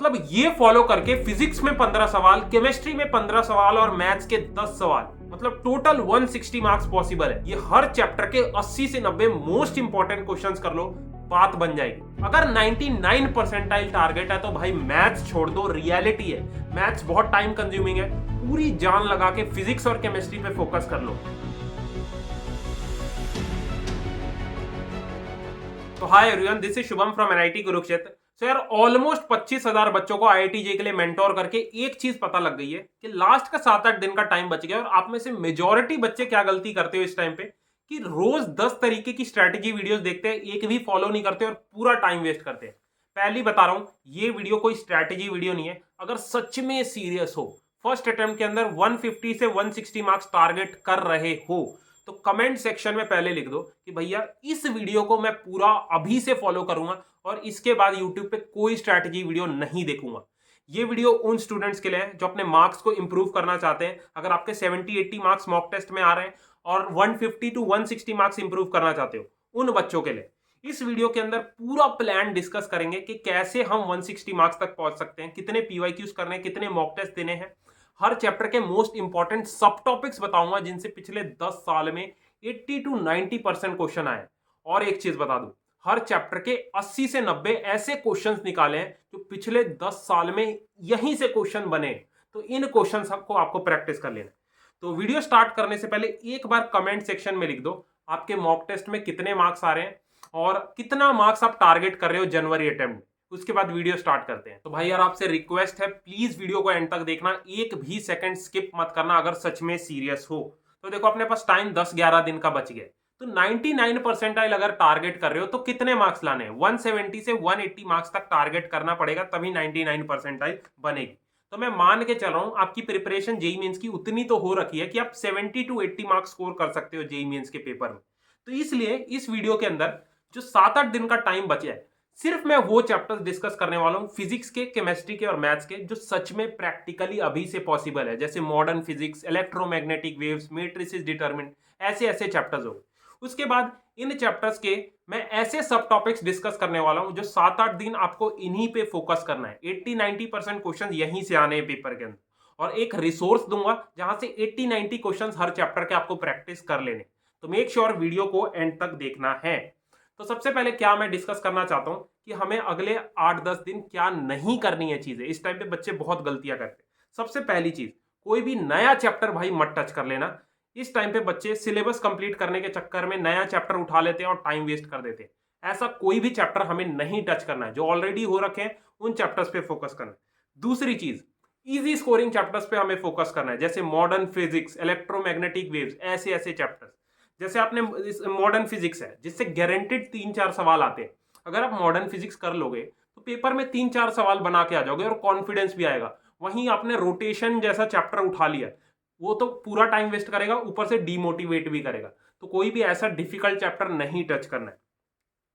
मतलब ये फॉलो करके फिजिक्स में 15 सवाल, केमिस्ट्री में 15 सवाल और मैथ्स के 10 सवाल, मतलब टोटल 160 मार्क्स पॉसिबल है। ये हर चैप्टर के 80 से 90 मोस्ट इंपॉर्टेंट क्वेश्चंस कर लो, बात बन जाएगी। अगर 99 परसेंटाइल टारगेट है तो भाई मैथ्स छोड़ दो, रियलिटी है। मैथ्स बहुत टाइम कंज्यूमिंग है, पूरी जान लगा के फिजिक्स और केमिस्ट्री पे फोकस कर लो। तो hi everyone, this is Shubham from NIT Kurukshetra. So यार ऑलमोस्ट 25,000 बच्चों को आईआईटी जे के लिए मेंटोर करके एक चीज पता लग गई है कि लास्ट का 7-8 दिन का टाइम बच गया। और आप में से मेजॉरिटी बच्चे क्या गलती करते हो इस टाइम पे कि रोज 10 तरीके की स्ट्रेटेजी वीडियोस देखते हैं, एक भी फॉलो नहीं करते और पूरा टाइम वेस्ट करते हैं। पहली बता रहा हूं, ये वीडियो कोई स्ट्रेटेजी वीडियो नहीं है। अगर सच में सीरियस हो, फर्स्ट अटेम्प्ट के अंदर 150 से 160 मार्क्स टारगेट कर रहे हो, तो कमेंट सेक्शन में पहले लिख दो कि भैया इस वीडियो को मैं पूरा अभी से फॉलो करूंगा और इसके बाद यूट्यूब पे कोई स्ट्रैटेजी वीडियो नहीं देखूंगा। ये वीडियो उन स्टूडेंट्स के लिए है जो अपने मार्क्स को इंप्रूव करना चाहते हैं। अगर आपके 70-80 मार्क्स मॉक टेस्ट में आ रहे हैं और 150 टू 160 मार्क्स इंप्रूव करना चाहते हो, उन बच्चों के लिए इस वीडियो के अंदर पूरा प्लान डिस्कस करेंगे कि कैसे हम 160 मार्क्स तक पहुंच सकते हैं, कितने पीवाईक्यूज करने हैं, कितने मॉक टेस्ट देने हैं। हर चैप्टर के मोस्ट इंपॉर्टेंट सब टॉपिक्स बताऊंगा जिनसे पिछले 10 साल में 80 टू 90% क्वेश्चन आए। और एक चीज बता दूं, हर चैप्टर के 80 से 90 ऐसे क्वेश्चंस निकाले हैं जो पिछले 10 साल में यहीं से क्वेश्चन बने। तो इन क्वेश्चंस को आपको प्रैक्टिस कर लेना है। तो वीडियो स्टार्ट करने से पहले एक बार कमेंट सेक्शन में लिख दो आपके मॉक टेस्ट में कितने मार्क्स आ रहे हैं और कितना मार्क्स आप टारगेट कर रहे हो जनवरी अटेम्प्ट। उसके बाद वीडियो स्टार्ट करते हैं। तो भाई यार आपसे रिक्वेस्ट है, प्लीज वीडियो को एंड तक देखना, एक भी सेकंड स्किप मत करना अगर सच में सीरियस हो। तो देखो अपने पास टाइम 10-11 दिन का बच गया। तो 99 परसेंटाइल अगर टारगेट कर रहे हो तो कितने मार्क्स लाने हैं? 170 से 180 मार्क्स तक टारगेट करना पड़ेगा, तभी 99 परसेंटाइल बनेगी। तो मैं मान के चल रहा हूं आपकी प्रिपरेशन जेईई मेंस की उतनी तो हो रखी है कि आप 70 टू 80 मार्क्स स्कोर कर सकते हो जेईई मेंस के पेपर में। तो इसलिए इस वीडियो के अंदर जो 7-8 दिन का टाइम बचा है, सिर्फ मैं वो चैप्टर्स डिस्कस करने वाला हूं फिजिक्स के, केमिस्ट्री के और मैथ्स के जो सच में प्रैक्टिकली अभी से पॉसिबल है, जैसे modern physics, electromagnetic waves, matrices determinant, ऐसे चैप्टर्स हो। उसके बाद इन चैप्टर्स के मैं ऐसे सब टॉपिक्स डिस्कस करने वाला हूं जो 7-8 दिन आपको इन्हीं पे फोकस करना है। 80-90% क्वेश्चन यहीं से आने हैं पेपर के अंदर। और एक रिसोर्स दूंगा जहां से 80-90 क्वेश्चन हर चैप्टर के आपको प्रैक्टिस कर लेने। तो मेक श्योर वीडियो को एंड तक देखना है। तो सबसे पहले क्या मैं डिस्कस करना चाहता हूं कि हमें अगले 8-10 दिन क्या नहीं करनी है चीजें। इस टाइम पे बच्चे बहुत गलतियां करते हैं। सबसे पहली चीज, कोई भी नया चैप्टर भाई मत टच कर लेना। इस टाइम पे बच्चे सिलेबस कंप्लीट करने के चक्कर में नया चैप्टर उठा लेते हैं और टाइम वेस्ट कर देते हैं। ऐसा कोई भी चैप्टर हमें नहीं टच करना है। जो ऑलरेडी हो रखे हैं उन चैप्टर्स पे फोकस करना है। दूसरी चीज, इजी स्कोरिंग चैप्टर्स पे हमें फोकस करना है, जैसे मॉडर्न फिजिक्स, इलेक्ट्रोमैग्नेटिक वेव्स, ऐसे चैप्टर्स। जैसे आपने मॉडर्न फिजिक्स है जिससे गारंटेड 3-4 सवाल आते हैं। अगर आप मॉडर्न फिजिक्स कर लोगे तो पेपर में 3-4 सवाल बना के आ जाओगे और कॉन्फिडेंस भी आएगा। वहीं आपने रोटेशन जैसा चैप्टर उठा लिया, वो तो पूरा टाइम वेस्ट करेगा, ऊपर से डीमोटिवेट भी करेगा। तो कोई भी ऐसा डिफिकल्ट चैप्टर नहीं टच करना है।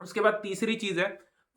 उसके बाद तीसरी चीज है,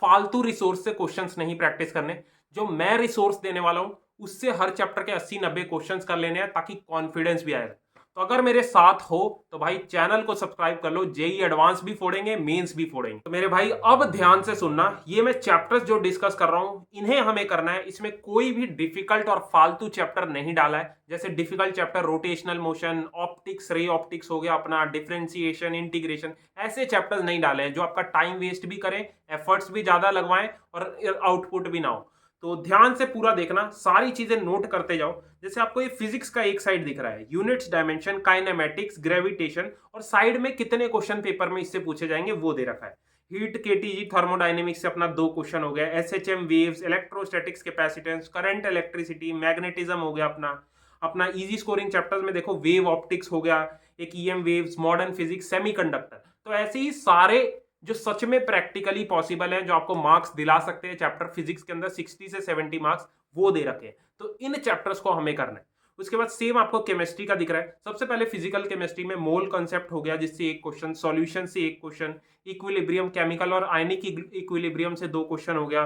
फालतू रिसोर्स से क्वेश्चंस नहीं प्रैक्टिस करने। जो मैं रिसोर्स देने वाला हूं उससे हर चैप्टर के 80-90 क्वेश्चंस कर लेने हैं ताकि कॉन्फिडेंस भी आएगा। तो अगर मेरे साथ हो तो भाई चैनल को सब्सक्राइब कर लो। जेईई एडवांस भी फोड़ेंगे, मेंस भी फोड़ेंगे। तो मेरे भाई अब ध्यान से सुनना, ये मैं चैप्टर्स जो डिस्कस कर रहा हूं इन्हें हमें करना है। इसमें कोई भी डिफिकल्ट और फालतू चैप्टर नहीं डाला है। जैसे difficult chapter rotational motion, optics, ray optics हो गया अपना, डिफरेंशिएशन, इंटीग्रेशन, ऐसे चैप्टर्स नहीं डाले हैं जो आपका टाइम वेस्ट भी करें, एफर्ट्स भी ज्यादा लगवाएं और आउटपुट भी ना हो। तो ध्यान से पूरा देखना, सारी चीजें नोट करते जाओ। जैसे आपको ये फिजिक्स का एक साइड दिख रहा है, यूनिट्स, डायमेंशन, काइनेमेटिक्स, ग्रेविटेशन, और साइड में कितने क्वेश्चन पेपर में इससे पूछे जाएंगे वो दे रखा है। हीट, केटीजी, थर्मोडायनेमिक्स से अपना 2 क्वेश्चन हो गया, SHM, waves, electrostatics, capacitance, current, electricity, magnetism हो गया अपना। अपना इजी स्कोरिंग चैप्टर्स में देखो वेव ऑप्टिक्स हो गया, एक EM waves, modern physics, semiconductor. तो ऐसे ही सारे जो सच में प्रैक्टिकली पॉसिबल है, जो आपको मार्क्स दिला सकते हैं चैप्टर फिजिक्स के अंदर 60 से 70 मार्क्स, वो दे रखे हैं। तो इन चैप्टर्स को हमें करना है। उसके बाद सेम आपको केमिस्ट्री का दिख रहा है। सबसे पहले फिजिकल केमिस्ट्री में मोल कॉन्सेप्ट हो गया जिससे 1 क्वेश्चन, सॉल्यूशन से 1 क्वेश्चन, इक्विलिब्रियम, केमिकल और आयनिक इक्विलिब्रियम से 2 क्वेश्चन हो गया,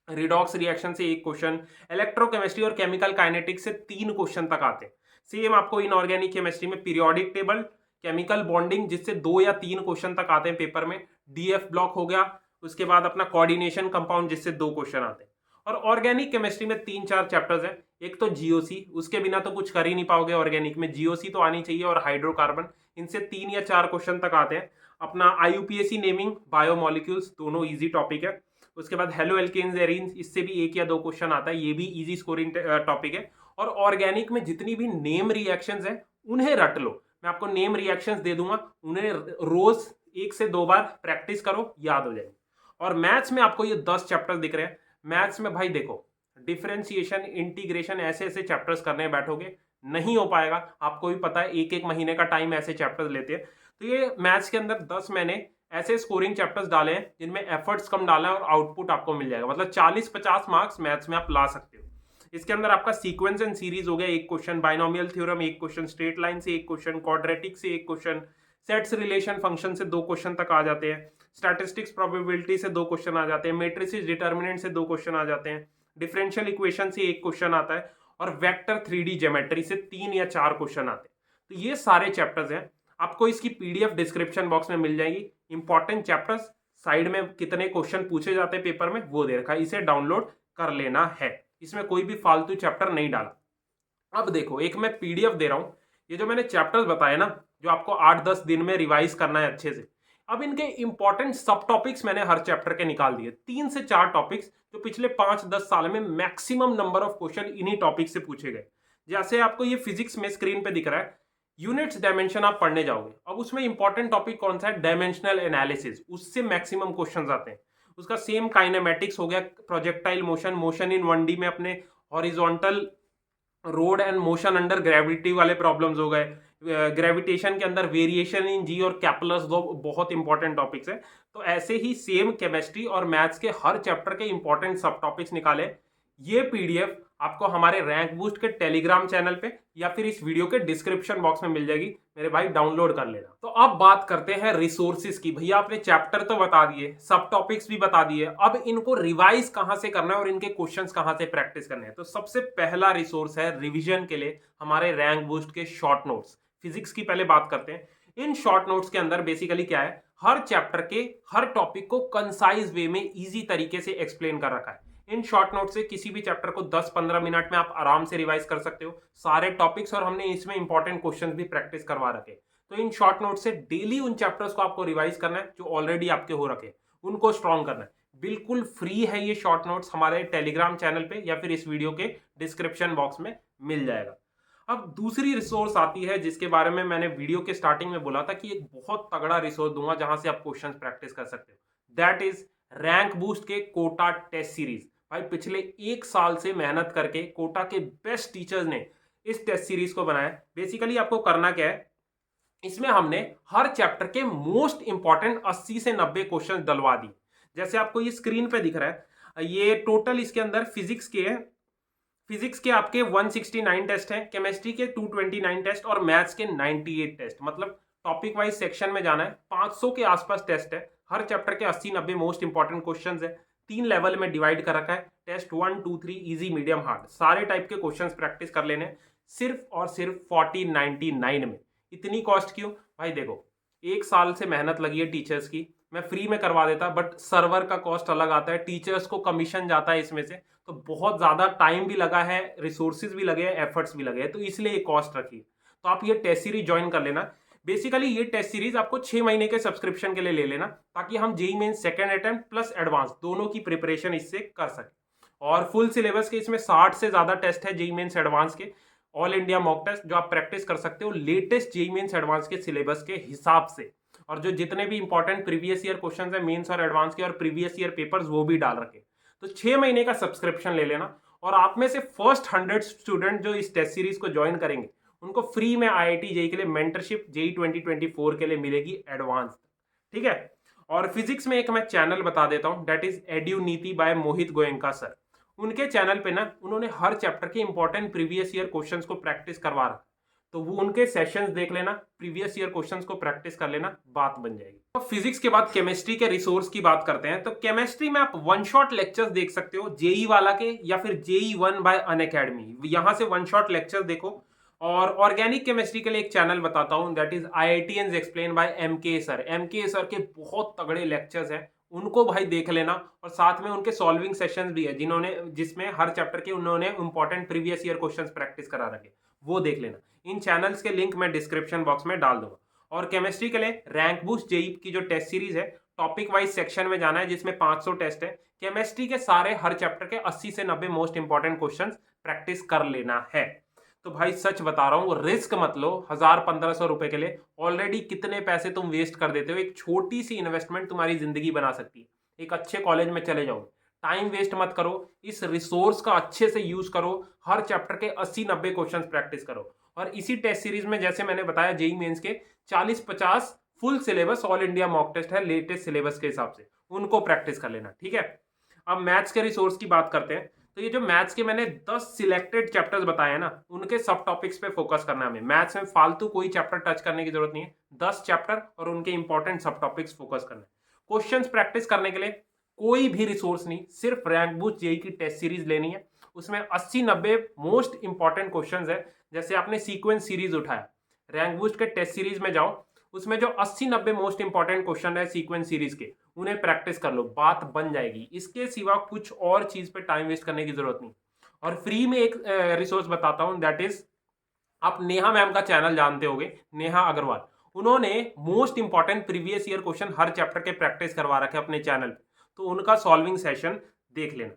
रिडॉक्स रिएक्शन से 1 क्वेश्चन, इलेक्ट्रोकेमिस्ट्री और केमिकल काइनेटिक्स से 3 क्वेश्चन तक आते हैं। सेम आपको इनऑर्गेनिक केमिस्ट्री में पीरियोडिक टेबल, केमिकल बॉन्डिंग जिससे 2 या 3 क्वेश्चन तक आते हैं पेपर में, डीएफ ब्लॉक हो गया। उसके बाद अपना कोऑर्डिनेशन कंपाउंड जिससे 2 क्वेश्चन आते हैं। और ऑर्गेनिक केमिस्ट्री में 3-4 चैप्टर्स हैं। एक तो जीओसी, उसके बिना तो कुछ कर ही नहीं पाओगे। ऑर्गेनिक में जीओसी तो आनी चाहिए, और हाइड्रोकार्बन, इनसे 3 या 4 क्वेश्चन तक आते हैं। अपना आईयूपीएसी नेमिंग, बायोमोलिक्यूल्स, दोनों इजी टॉपिक है। उसके बाद हेलो एल्केन्स एरीन्स, इससे भी 1 या 2 क्वेश्चन आता है, ये भी इजी स्कोरिंग टॉपिक है। और ऑर्गेनिक में जितनी भी नेम रिएक्शंस हैं उन्हें रट लो, मैं आपको नेम रिएक्शंस दे दूंगा, उन्हें रोज 1 से 2 बार प्रैक्टिस करो, याद हो जाएगी। और मैथ्स में आपको ये 10 चैप्टर दिख रहे हैं। मैथ्स में भाई देखो, डिफरेंशिएशन, इंटीग्रेशन, ऐसे ऐसे चैप्टर्स करने बैठोगे नहीं हो पाएगा। आपको भी पता है 1-1 महीने का टाइम ऐसे चैप्टर्स लेते हैं। तो ये मैथ्स के अंदर 10 मैंने ऐसे स्कोरिंग चैप्टर्स डाले हैं जिनमें एफर्ट्स कम डाला है और आउटपुट आपको मिल जाएगा। मतलब 40-50 मार्क्स मैथ्स में आप ला सकते हो। इसके अंदर आपका सीक्वेंस एंड सीरीज हो गया, 1 question, binomial theorem 1 question, straight line से 1 क्वेश्चन, क्वाड्रेटिक से 1 क्वेश्चन, सेट्स रिलेशन फंक्शन से 2 क्वेश्चन तक आ जाते हैं, स्टैटिस्टिक्स प्रोबेबिलिटी से 2 क्वेश्चन आ जाते हैं, मैट्रिसेस डिटर्मिनेंट से 2 क्वेश्चन आ जाते हैं, डिफरेंशियल इक्वेशन से 1 क्वेश्चन आता है, और वेक्टर 3D ज्योमेट्री से 3 या 4 क्वेश्चन आते हैं। तो ये सारे चैप्टर्स हैं। आपको इसकी पीडीएफ डिस्क्रिप्शन बॉक्स में मिल जाएगी। इंपॉर्टेंट चैप्टर्स साइड में कितने क्वेश्चन पूछे जाते हैं पेपर में वो दे रखा है, इसे डाउनलोड कर लेना है। इसमें कोई भी फालतू चैप्टर नहीं डाला। अब देखो, एक मैं पीडीएफ दे रहा हूं, ये जो मैंने चैप्टर्स बताए ना, जो आपको 8-10 दिन में रिवाइज करना है अच्छे से, अब इनके इंपॉर्टेंट सब टॉपिक्स मैंने हर चैप्टर के निकाल दिए। 3 से 4 टॉपिक्स जो पिछले 5-10 साल में मैक्सिमम नंबर ऑफ क्वेश्चन इन्हीं टॉपिक से पूछे गए। जैसे आपको ये फिजिक्स में स्क्रीन पे दिख रहा है, यूनिट्स डायमेंशन आप पढ़ने जाओगे, अब उसमें इंपॉर्टेंट टॉपिक कौन सा है? डायमेंशनल एनालिसिस, उससे मैक्सिमम क्वेश्चंस आते हैं। उसका सेम काइनेमेटिक्स हो गया, projectile motion, motion in 1D में अपने horizontal road and motion under gravity वाले प्रॉब्लम्स हो गए। ग्रेविटेशन के अंदर वेरिएशन इन जी और कैपलर्स, दो बहुत इंपॉर्टेंट टॉपिक्स है। तो ऐसे ही सेम केमिस्ट्री और मैथ्स के हर चैप्टर के इंपॉर्टेंट सब टॉपिक्स निकाले। ये पीडीएफ आपको हमारे रैंक बूस्ट के टेलीग्राम चैनल पे या फिर इस वीडियो के डिस्क्रिप्शन बॉक्स में मिल जाएगी, मेरे भाई डाउनलोड कर लेना। तो अब बात करते हैं रिसोर्सेज की। भैया आपने चैप्टर तो बता दिए, सब टॉपिक्स भी बता दिए, अब इनको रिवाइज कहां से करना है और इनके क्वेश्चंस कहां से प्रैक्टिस करने हैं। तो सबसे पहला रिसोर्स है रिविजन के लिए हमारे रैंक बूस्ट के शॉर्ट नोट्स। फिजिक्स की पहले बात करते हैं। इन शॉर्ट नोट्स के अंदर बेसिकली क्या है, हर चैप्टर के हर टॉपिक को कंसाइज वे में इजी तरीके से एक्सप्लेन कर रखा है। इन शॉर्ट नोट से किसी भी चैप्टर को 10-15 मिनट में आप आराम से रिवाइज कर सकते हो, सारे टॉपिक्स, और हमने इसमें इंपॉर्टेंट क्वेश्चंस भी प्रैक्टिस करवा रखे। तो इन शॉर्ट नोट से डेली उन चैप्टर्स को आपको रिवाइज करना है जो ऑलरेडी आपके हो रखे, उनको स्ट्रॉन्ग करना है। बिल्कुल फ्री है ये शॉर्ट नोट्स, हमारे टेलीग्राम चैनल पे या फिर इस वीडियो के डिस्क्रिप्शन बॉक्स में मिल जाएगा। अब दूसरी रिसोर्स आती है जिसके बारे में मैंने वीडियो के स्टार्टिंग में बोला था कि एक बहुत तगड़ा रिसोर्स दूंगा जहां से आप क्वेश्चंस प्रैक्टिस कर सकते हो। दैट इज रैंक बूस्ट के कोटा टेस्ट सीरीज। भाई पिछले 1 साल से मेहनत करके कोटा के बेस्ट टीचर्स ने इस टेस्ट सीरीज को बनाया। बेसिकली आपको करना क्या है, इसमें हमने हर चैप्टर के मोस्ट इंपॉर्टेंट 80 से 90 क्वेश्चन डलवा दी। जैसे आपको ये स्क्रीन पे दिख रहा है, ये टोटल इसके अंदर फिजिक्स के आपके 169 टेस्ट हैं, केमिस्ट्री के 229 टेस्ट और मैथ्स के 98 टेस्ट। मतलब टॉपिक वाइज सेक्शन में जाना है, 500 के आसपास टेस्ट है। हर चैप्टर के 80-90 मोस्ट इंपॉर्टेंट क्वेश्चंस है। 3 लेवल में डिवाइड कर रखा है, टेस्ट 1, 2, 3, इजी, मीडियम, हार्ड, सारे टाइप के क्वेश्चंस प्रैक्टिस कर लेने, सिर्फ और सिर्फ 4099 में। इतनी कॉस्ट क्यों? भाई देखो, 1 साल से मेहनत लगी है टीचर्स की, मैं फ्री में करवा देता, बट सर्वर का कॉस्ट अलग आता है, टीचर्स को कमीशन जाता है इसमें से, तो बहुत ज्यादा टाइम भी लगा है, रिसोर्सेज भी लगे हैं, एफर्ट्स भी लगे हैं, तो इसलिए ये कॉस्ट रखी है। तो आप ये टेस्ट सीरीज ज्वाइन कर लेना। बेसिकली ये टेस्ट सीरीज आपको 6 महीने के सब्सक्रिप्शन के लिए ले लेना, ताकि हम JEE mains second attempt plus advance दोनों की प्रिपरेशन इससे कर सके। और फुल सिलेबस के इसमें 60 से ज्यादा टेस्ट है जेईई मेंस एडवांस के, ऑल इंडिया मॉक टेस्ट, जो आप प्रैक्टिस कर सकते हो लेटेस्ट जेईई मेंस एडवांस के सिलेबस के हिसाब से। और जो जितने भी इंपॉर्टेंट प्रीवियस ईयर क्वेश्चंस है मेंस और एडवांस के, और प्रीवियस ईयर पेपर्स, वो भी डाल रखे। तो 6 महीने का सब्सक्रिप्शन ले लेना, और आप में से फर्स्ट 100 स्टूडेंट जो इस टेस्ट सीरीज को ज्वाइन करेंगे उनको फ्री में आईआईटी जेईई के लिए मेंटरशिप जेईई 2024 के लिए मिलेगी एडवांस। ठीक है। और फिजिक्स में एक मैं चैनल बता देता हूं, दैट इज एड्यू नीति बाय मोहित गोयनका सर। उनके चैनल पे ना उन्होंने हर चैप्टर के इंपॉर्टेंट प्रीवियस ईयर क्वेश्चंस को प्रैक्टिस करवा रखा, तो वो उनके सेशंस देख लेना, प्रीवियस ईयर क्वेश्चंस को प्रैक्टिस कर लेना, बात बन जाएगी। तो फिजिक्स के बाद केमिस्ट्री के रिसोर्स की बात करते हैं। तो केमिस्ट्री में आप 1 शॉट लेक्चर्स देख सकते हो जेईई वाला के, या फिर जेईई 1 बाय अनअकैडमी, यहां से 1 शॉट लेक्चर देखो। और ऑर्गेनिक केमिस्ट्री के लिए एक चैनल बताता हूं, that is IITians explain by MK sir. MK sir के बहुत तगड़े लेक्चर्स हैं, उनको भाई देख लेना, और साथ में उनके सॉल्विंग सेशंस भी है जिसमें हर चैप्टर के उन्होंने important previous year questions practice करा रखे, वो देख लेना। इन चैनल्स के लिंक मैं डिस्क्रिप्शन बॉक्स में डाल दूंगा। और केमिस्ट्री के लिए रैंक बूस्ट जेई की जो टेस्ट सीरीज है, टॉपिक वाइज सेक्शन में जाना है जिसमें 500 टेस्ट है। केमिस्ट्री के सारे हर चैप्टर के 80 से 90 मोस्ट इंपॉर्टेंट क्वेश्चन प्रैक्टिस कर लेना है। तो भाई सच बता रहा हूँ, रिस्क मत लो। 1000-1500 रुपए के लिए ऑलरेडी कितने पैसे तुम वेस्ट कर देते हो। एक छोटी सी इन्वेस्टमेंट तुम्हारी जिंदगी बना सकती है। एक अच्छे कॉलेज में चले जाओ, टाइम वेस्ट मत करो, इस रिसोर्स का अच्छे से यूज करो, हर चैप्टर के 80-90 क्वेश्चन प्रैक्टिस करो। और इसी टेस्ट सीरीज में जैसे मैंने बताया, जेई मेंस के 40-50 full syllabus all India mock test है लेटेस्ट सिलेबस के हिसाब से, उनको प्रैक्टिस कर लेना, ठीक है। अब मैथ्स के रिसोर्स की बात करते हैं। तो ये जो मैथ्स के मैंने 10 सिलेक्टेड चैप्टर्स बताए हैं ना, उनके सब टॉपिक्स पे फोकस करना है हमें। मैथ्स में फालतू कोई चैप्टर टच करने की जरूरत नहीं है। 10 चैप्टर और उनके इंपॉर्टेंट सब टॉपिक्स फोकस करना है। क्वेश्चंस प्रैक्टिस करने के लिए कोई भी रिसोर्स नहीं, सिर्फ रैंक बूस्ट जेई की टेस्ट सीरीज लेनी है। उसमें 80-90 मोस्ट इंपॉर्टेंट क्वेश्चंस है। जैसे आपने सीक्वेंस सीरीज उठाया, रैंक बूस्ट के टेस्ट सीरीज में जाओ, उसमें जो 80-90 मोस्ट इंपॉर्टेंट क्वेश्चन है सीक्वेंस सीरीज के, उन्हें प्रैक्टिस कर लो, बात बन जाएगी। इसके सिवा कुछ और चीज पे टाइम वेस्ट करने की जरूरत नहीं। और फ्री में एक रिसोर्स बताता हूं, दैट इज, आप नेहा मैम का चैनल जानते होंगे, नेहा अग्रवाल। उन्होंने most important previous year question हर चैप्टर के प्रैक्टिस करवा रखे अपने चैनल पे, तो उनका सॉल्विंग सेशन देख लेना।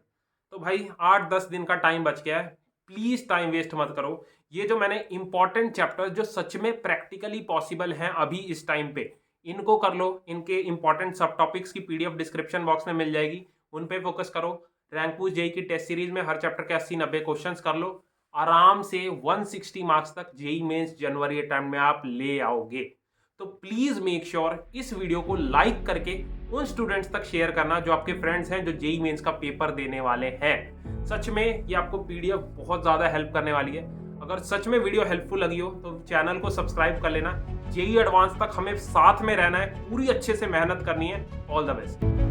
तो भाई 8-10 दिन का टाइम बच गया है, प्लीज टाइम वेस्ट मत करो। ये जो मैंने इंपॉर्टेंट चैप्टर जो सच में प्रैक्टिकली पॉसिबल हैं अभी इस टाइम पे, इनको कर लो। इनके इंपॉर्टेंट सब टॉपिक्स की पीडीएफ डिस्क्रिप्शन बॉक्स में मिल जाएगी, उन पे फोकस करो। रैंक बूस्ट जेई की टेस्ट सीरीज में हर चैप्टर के 80-90 क्वेश्चंस कर लो। आराम से 160 मार्क्स तक जेई मेंस जनवरी अटेम्प्ट में आप ले आओगे। तो प्लीज मेक श्योर इस वीडियो को लाइक करके उन स्टूडेंट्स तक शेयर करना जो आपके फ्रेंड्स हैं, जो जेई मेंस का पेपर देने वाले हैं। सच में ये आपको पीडीएफ बहुत ज्यादा हेल्प करने वाली है। अगर सच में वीडियो हेल्पफुल लगी हो तो चैनल को सब्सक्राइब कर लेना। जेई एडवांस तक हमें साथ में रहना है, पूरी अच्छे से मेहनत करनी है। All the best.